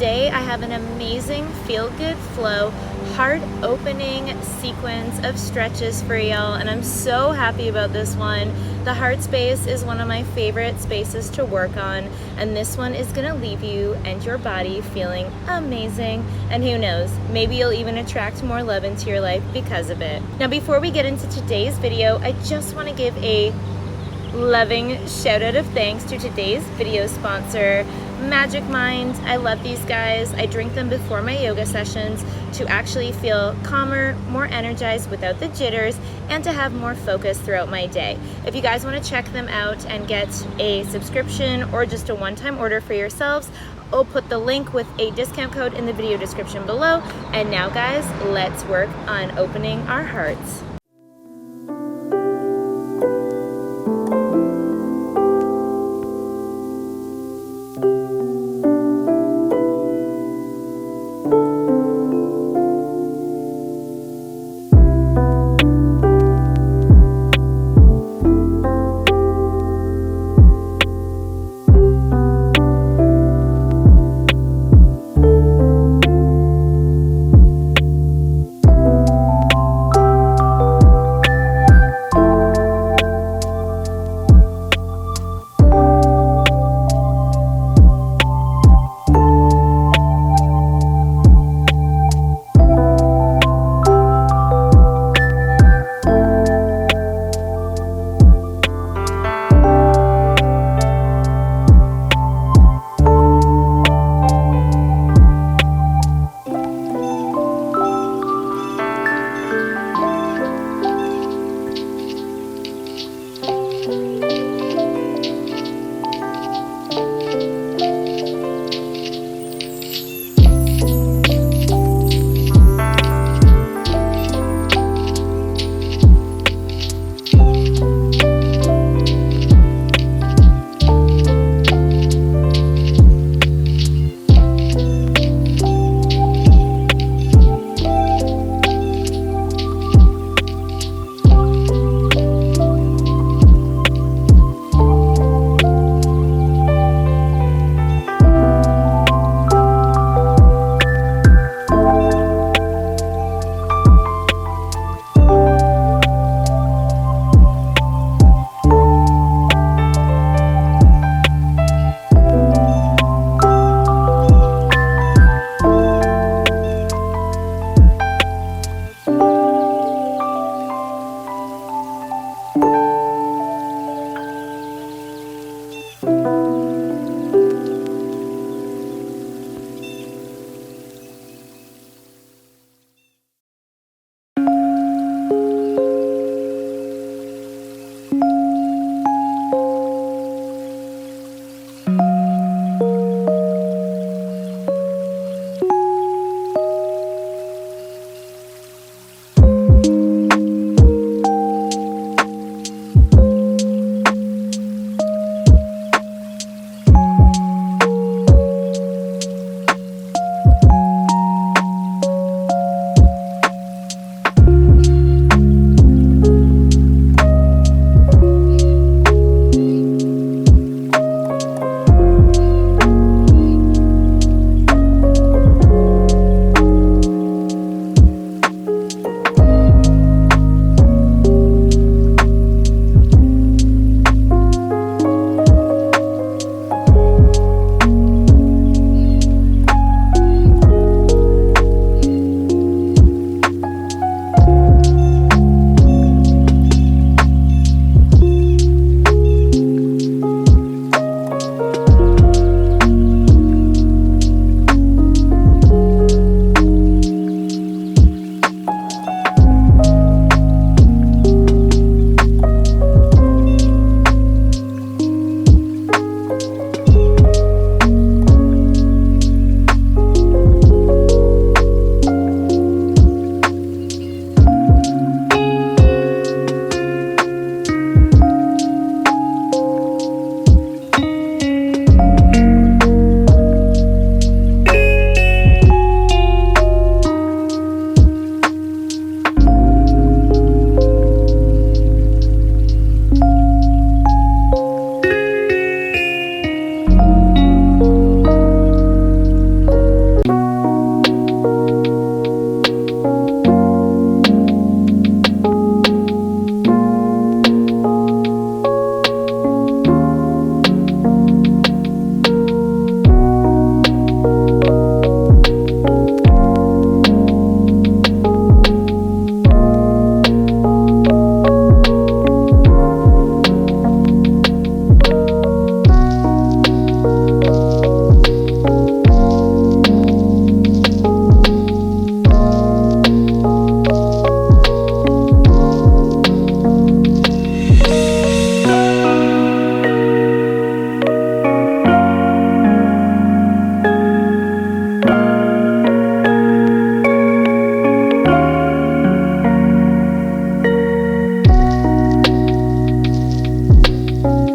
today I have an amazing feel-good flow, heart-opening sequence of stretches for y'all, and I'm so happy about this one. The heart space is one of my favorite spaces to work on, and this one is gonna leave you and your body feeling amazing, and who knows, maybe you'll even attract more love into your life because of it. Now, before we get into today's video, I just wanna give a loving shout out of thanks to today's video sponsor, Magic Mind. I love these guys. I drink them before my yoga sessions to actually feel calmer, more energized without the jitters, and to have more focus throughout my day. If you guys want to check them out and get a subscription or just a one-time order for yourselves, I'll put the link with a discount code in the video description below. And now guys, let's work on opening our hearts.